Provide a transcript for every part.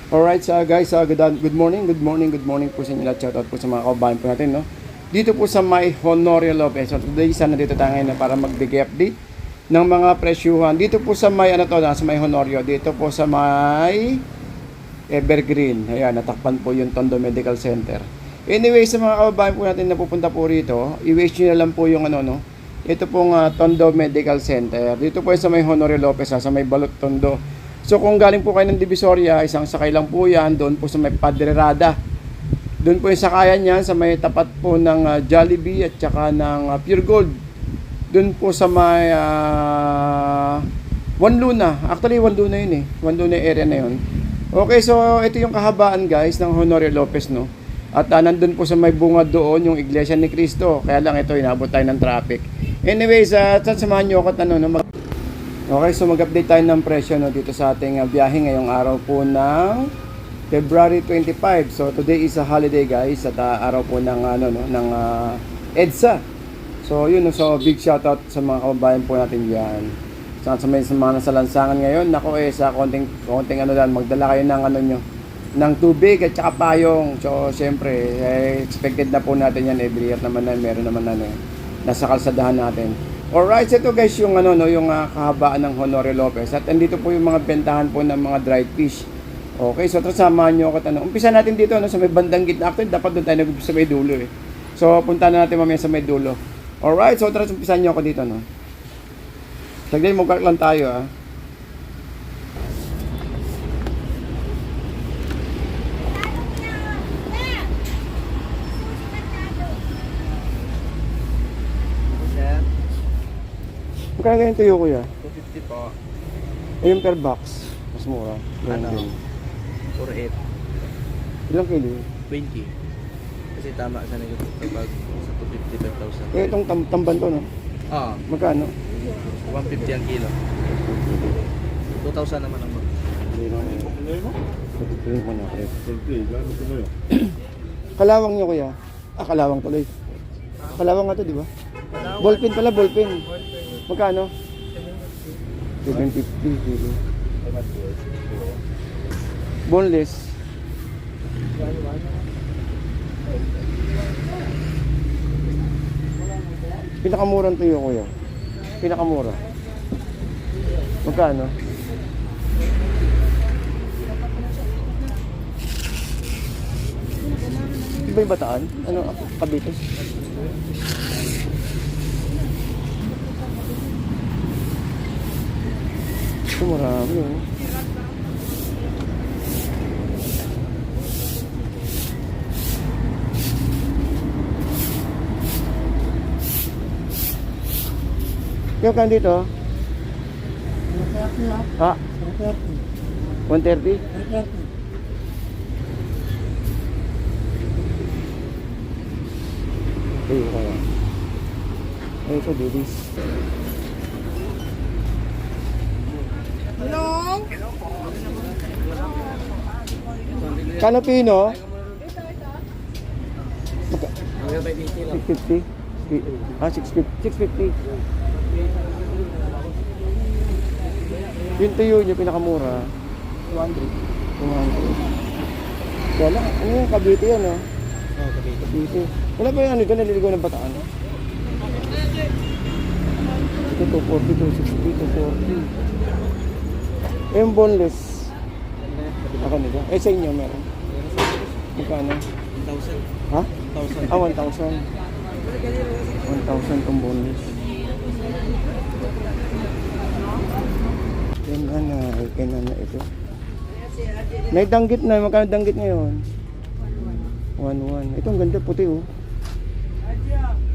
Alright, guys, good morning po sa inyo lahat. Shoutout po sa mga kababayan po natin, no? Dito po sa may Honorio Lopez. So today, sana dito tayo ngayon para magbigay update ng mga presyuhan. Dito po sa may, sa may Honorio. Dito po sa may Evergreen. Ayan, natakpan po yung Tondo Medical Center. Anyway, sa mga kababayan po natin na pupunta po rito, i-wish nyo na lang po yung ito pong Tondo Medical Center. Dito po sa may Honorio Lopez, sa may Balot Tondo. So kung galing po kayo ng Divisoria, isang sakay lang po yan, doon po sa may Padre Rada. Doon po yung sakayan yan, sa may tapat po ng Jollibee at saka ng Pure Gold. Doon po sa may One Luna. Actually, One Luna yun eh. One Luna area na yun. Okay, so ito yung kahabaan guys ng Honorio Lopez, no? At nandun po sa may bungad doon yung Iglesia ni Cristo. Kaya lang ito, inabot tayo ng traffic. Anyways, samahan nyo ako at okay, so mag-update tayo ng presyo dito sa ating biyahe ngayong araw po ng February 25. So today is a holiday guys at araw po ng EDSA. So yun, so big shoutout sa mga kababayan po natin diyan. Sa mga nasa lansangan ngayon, nako sa konting magdala kayo ng ng tubig at saka payong. So syempre, expected na po natin yan every year naman na meron naman nasa kalsadahan natin. Alright, so ito guys yung yung kahabaan ng Honorio Lopez. At andito po yung mga bentahan po ng mga dried fish. Okay, so samahan nyo ako umpisa natin dito sa may bandang gitna. Actually, dapat doon tayo nag-umpisa sa may dulo eh. So punta na natin mamaya sa may dulo. Alright, so umpisahan nyo ako dito Saglit, mag-park lang tayo Magkano ganyan tuyo kuya? 250 po. Yung per box, mas mura. Ano? 48. Ilang kilo? 20. Kasi tama sa nito kapag sa 250 5,000. Itong tamban to, no? Magkano? 150 ang kilo. 2,000 naman ang box. Kalawang nyo kuya? Kalawang tuloy. Kalawang nga to, di ba? Ballpen pala, ballpen. Magkano? 750 kilo. Boneless. Pinakamurang tuyo kuya. Pinakamura. Magkano? Iba yung Bataan? Cavite? Ito marami Yung kan dito? 130? Ayun kaya. Ayun ito, babies. Hello? Kano pino? 650? 650. Yung tuyo nyo, pinakamura. 200. Kaya lang, yung Cavite yan, Cavite. Wala ba yung doon, naliligaw ng Bataan? Ito, 240, 260, 240. Yung boneless. Ako nito. Sa inyo meron. Magkano? 1,000. Ha? 1,000. 1,000. 1,000 itong boneless. Kainan na ito. Naidanggit na. Magkano danggit ngayon? 1,1. Ito ang ganda, puti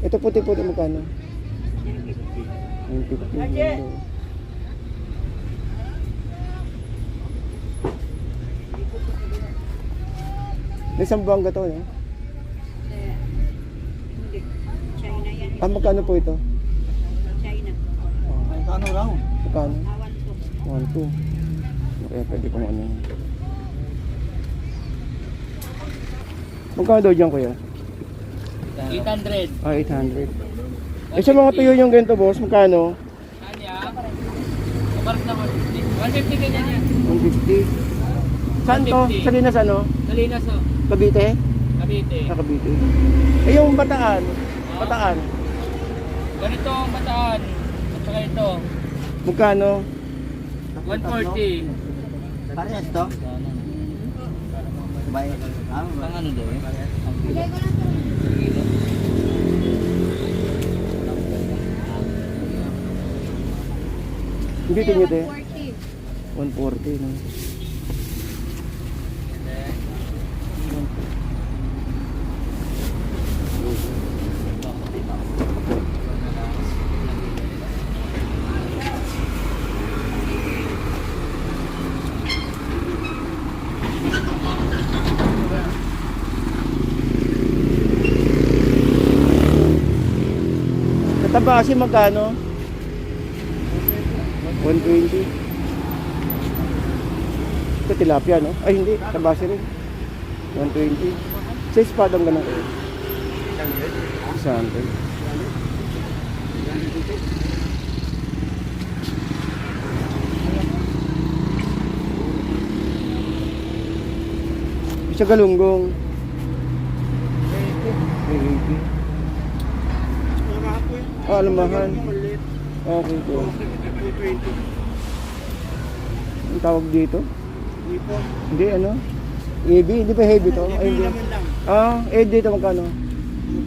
Ito puti magkano? 950. Isang buwang gato, Hindi. China yan. magkano po ito? China. Ano raw? Magkano? 1, 2. 1, 2. Kaya pwede kong Magkano daw dyan kuya? 800. 800. Sa mga tuyo yung ganito boss, magkano? Kanya? Kapalit na 150. 150 ganyan yan. 150. Saan to? 150. Salinas ano? Salinas o. Cavite? Cavite. Sa Cavite. Eh yung Bataan. Bataan. Ganito ang bataan. At saka ito. Magkano? 140. Parehas to? Bay, Ang ano daw eh? Bigay ko lang to. Hindi tinyo te. 140. 140 no. Sa Tabasi magkano? 120. Ito tilapia no? Ay hindi, Tabasi rin. 120. Sa espadang ganun. 100. Sa galunggong. 80. Ah, lumahan. Okay po. Ang tawag dito? Hindi ano? Heavy? Hindi ba heavy to? Ay, hindi. Ah, dito magkano?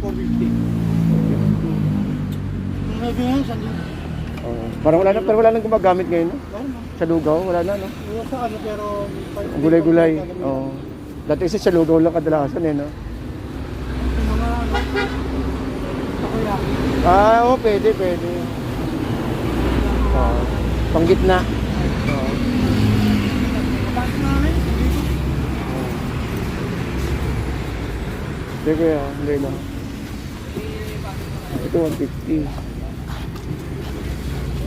450. Oh, parang wala na, pero wala nang gumagamit ngayon, no? Sa lugaw, wala na, no? Ang gulay-gulay. Oh. Dati isa sa lugaw lang kadalasan, eh, no? Ah, oo, pwede. Oh, panggitna. Oh. Sige, hindi na. Ito 150.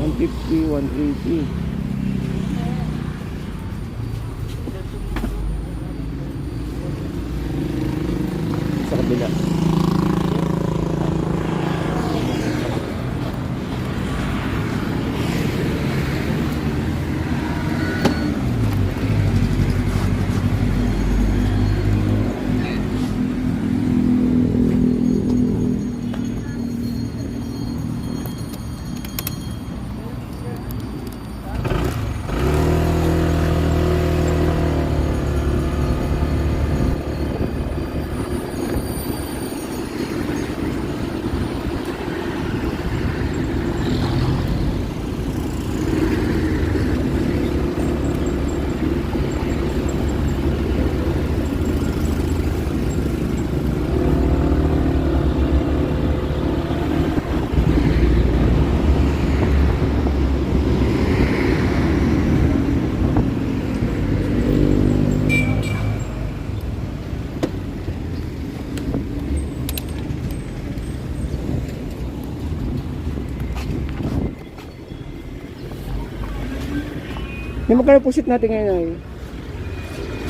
180. Sa kabila. Yung magkano pusit natin ngayon ay?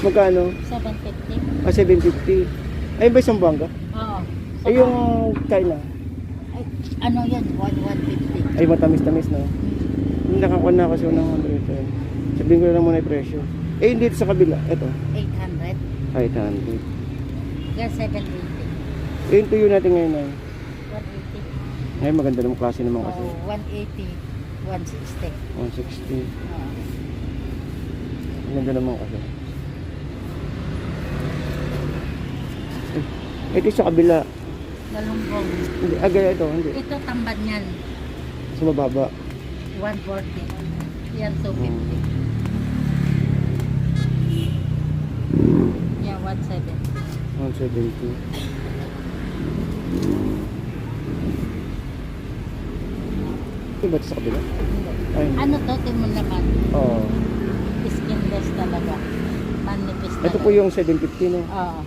Magkano? 750. Ah, 750. Ay, ba isang bangga? Oo. Ay, yung China. Ay, ano yan? 150. Ay, matamis-tamis na. Hindi nakakuha na kasi ng 100. Sabihin ko na lang muna yung presyo. Eh, hindi ito sa kabila. Ito. 800. 800. Kaya 720. Eh, yung tuyo natin ngayon ay. 180. Ay, maganda naman klase naman kasi. Oo, 180. 160. 160. Oo. Maganda naman kasi. Eh, ito sa kabila. Galunggong. Hindi, gaya ito. Hindi. Ito tamban yan. Sa mababa. 140. Yan 250. Yan 170. 170. Ito ba ito sa kabila? Ay, hindi. Ano to? Timon naman. Oo. Skinless talaga. Manipis talaga. Ito po yung 750 no? Oo.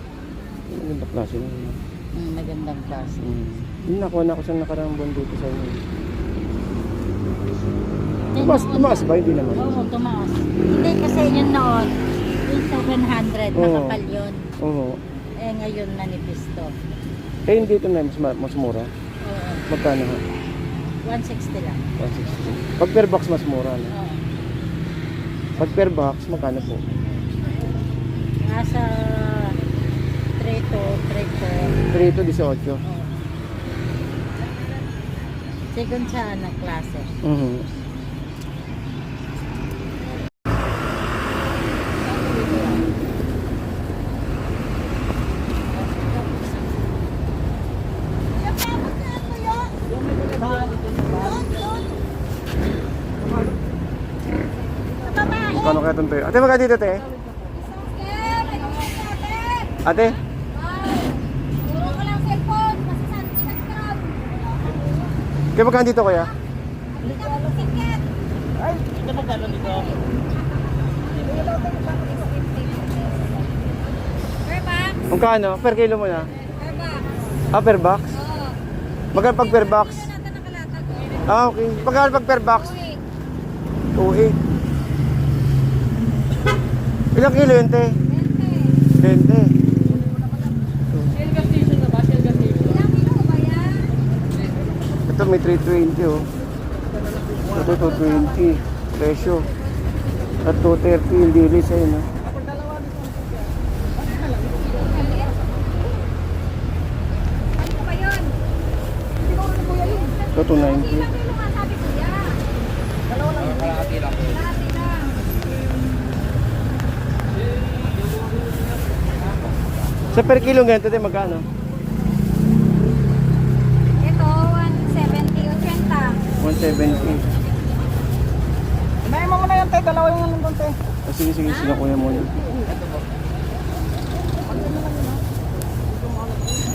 Maganda klase no? Magandang klase. Yung nakuha na ako sa nakarang buwan dito sa inyo. Then Tumaas ba? Hindi naman. Oo, tumaas. Hindi kasi yun noon, yung 700, Oo. nakapal yun. Oo. Eh ngayon nanipis to. Eh hindi ito na mas mura. Oo. Magkano ha? 160 lang. 160. Pag per box mas mura no? Oo. Pag per box magkano po? rito, 18. Second siya na klase. Mhm. Paano kaya itong tayo? Ate, magka dito, te? Ate? Puro ko lang cellphone, kasi saan pinag-grab. Kaya magka dito, kuya? Hindi ka mag-ticket. Ay, ito magkano dito? Per box? Magkano? Per kilo mo na? Per box. Ah, per box? Oo. Magkano pag per box? Ito natin nakalatag. Ah, okay. Magkano pag per box? Uy, 2.8. Ilang kilo yun, te? 20. 20. Shell gas station na ba? Shell gas station. Ilang kilo ba yan? Ito may 320, oh. Ito 220. Presyo. At 230 yung dilis, ayun, oh. Ano ba yun? Hindi ko ano kuya yun. Ito 290. Ilang kilo nga sabi kuya? Kalahati lang. Lahat lang. Sa per kilo ganito, te, magkano? Ito, 170, 80. 170. May mo na yan, te. Dalawa yung lang doon, te. Ah, sige, sige, sila kuya muna.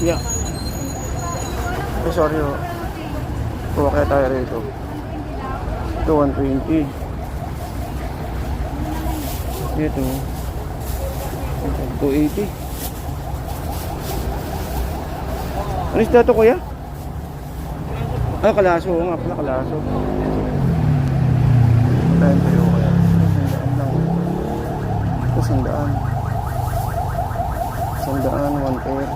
Yeah. Oh, sorry, oh. Kuha kaya tayo rito. Ito, 120. Ito. 280. Ano isda ito, kuya? Ah, kalaso. Oo nga pala, kalaso. Tayo tayo, kuya. Sandaan lang. Ito, sandaan. Sandaan, 100.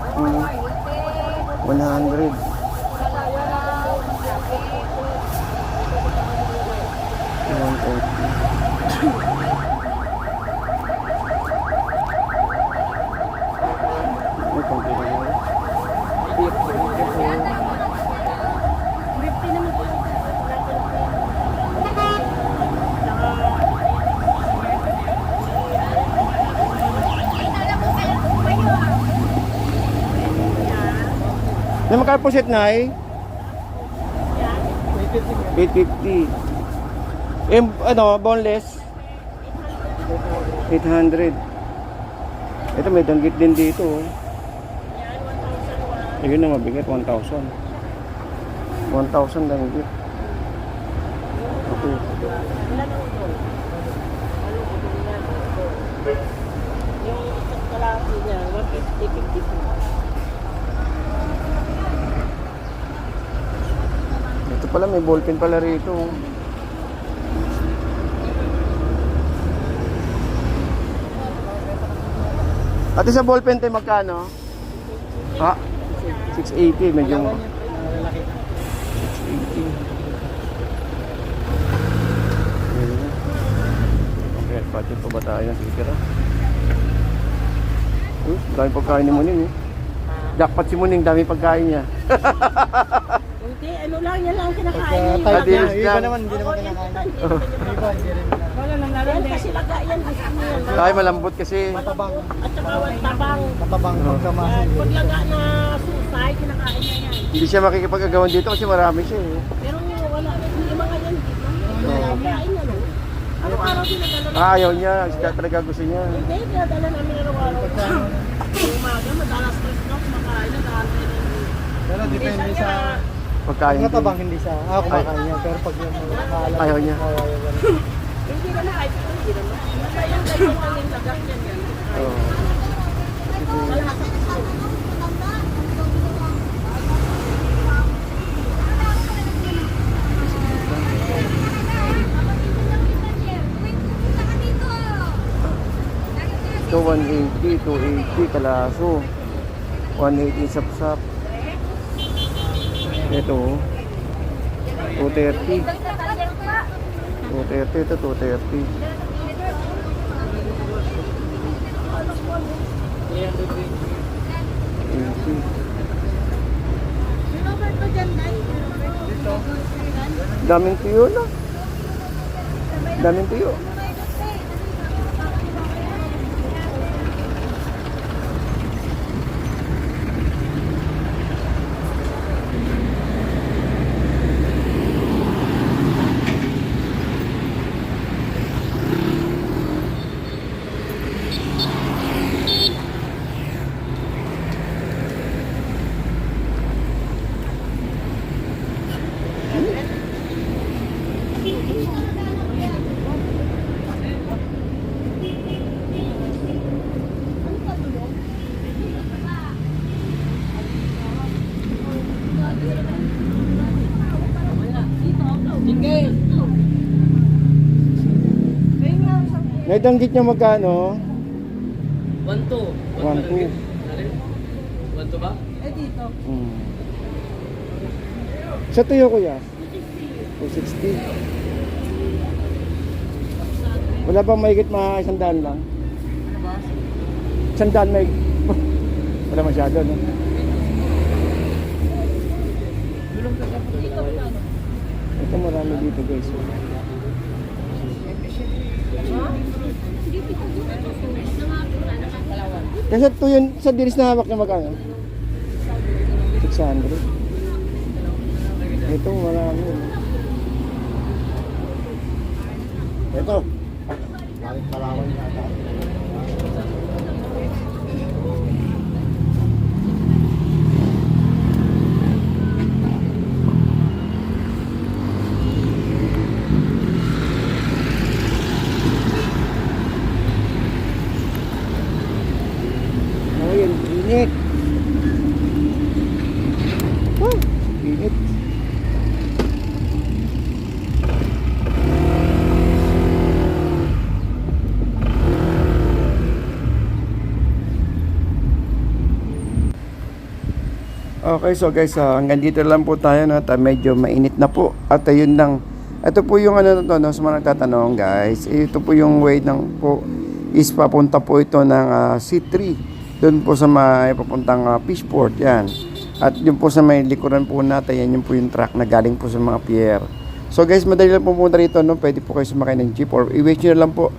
May konti lang yun. Na magkano po set na eh? 850. Eh, ano, boneless? 800. Ito may danggit din dito. Oh. Ayun na mabigat, 1,000. 1,000 danggit. Okay. Yung kalahati niya, 150. Ito pala, may ballpen pala rito. Oh. Ate, sa ballpen tayo magkano? Ha? 680, medyo 680. Okay, budget pa ba tayo ng titira? Dami pagkain ni Muning eh. Jackpot si Muning, dami pagkain niya. Hindi, ano lang, yan lang ang kinakain niya. Type niya, iba naman, hindi naman kinakain. Wala nang lalang. Yan kasi lagayan, gusto mo yan. Tayo malambot kasi. Matabang. At saka tabang. Matabang pagkamasin. Pag laga na susay, kinakain niya yan. Hindi siya makikipag-agawan dito kasi marami siya eh. Pero wala, yung mga yan, kinakain niya, no? Araw-araw dinadala. Ah, ayaw niya, isda talaga gusto niya. Hindi, dinadala namin araw-araw. Yung umaga, madalas stress na, kumakain na, dahil Pero depende sa... Pagkain Ang matabang din. hindi siya. Kumakain niya. Pero pag yung makakalat... Ayaw niya. hindi na na, hindi naman. Kaya yung ganyan lang yung lagak yan yan. Oo. Ito 180, 280 kalaso. 180 sapsap. Ito 230. 230 ito 230. 80. Daming tuyo na. Daming tuyo. May danggit niya magkano? 1-2. 1-2. 1-2 ba? Hmm. Sa tuyo kuya? 260. Wala bang mahigit mga 100 lang? 100 may... Wala masyado, no? Ito marami dito guys. Kasi tuyo sa diris na hawak niya magkano? 600. Ito marami. Ito. Galing Palawan yata. Oh, yun, init. Oh, init. Okay, so guys, hanggang dito lang po tayo, no? Medyo mainit na po. At ayun lang. Ito po yung ano to, no? Sa mga nagtatanong, guys. Ito po yung way ng po is papunta po ito ng C3. Doon po sa may papuntang Fishport, yan. At yun po sa may likuran po natin, yan yung po yung truck na galing po sa mga pier. So guys, madali lang po pumunta rito, no? Pwede po kayo sumakay ng jeep or i-wait nyo lang po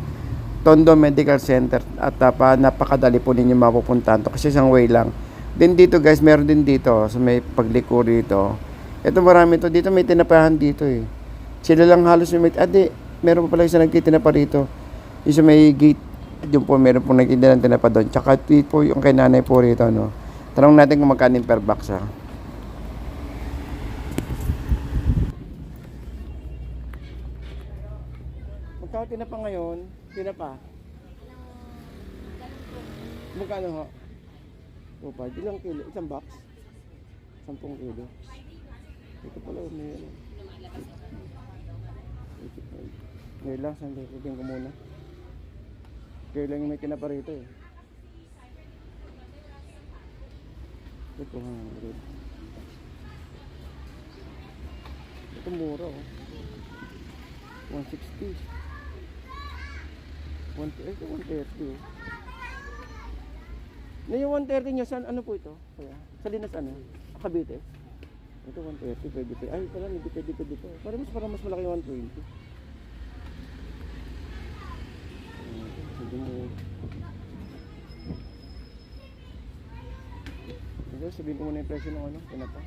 Tondo Medical Center at napakadali po ninyo mapupuntahan to kasi isang way lang. Then dito guys, meron din dito sa may pagliko dito. Ito marami to dito, may tinapahan dito eh. Sila lang halos yung meron pa pala isa nagtitinapa rito. Yung sa may gate, yung po meron po nagtitinapa ng tinapa doon. Tsaka ito po yung kay nanay po rito, no. Tanong natin kung magkano per box ha. Magkano tinapa ngayon? Tinapa? Magkano ho? Opa, ilang kilo? Isang box? 10 kilo. Ito pala, may ano. Ngayon lang, saan ko muna. Kaya lang yung may tinapa rito eh. Ito 200. Ito mura oh. 160. Ito 130 oh. Na yung 130 niya, saan, ano po ito? Kaya, sa Linas ano? Cavite. Ito 130, pwede pa. Ay, pala, hindi pwede pa dito. Para mas malaki yung 120. Sige mo. Ito, sabihin ko muna yung presyo ng ano, pinapa.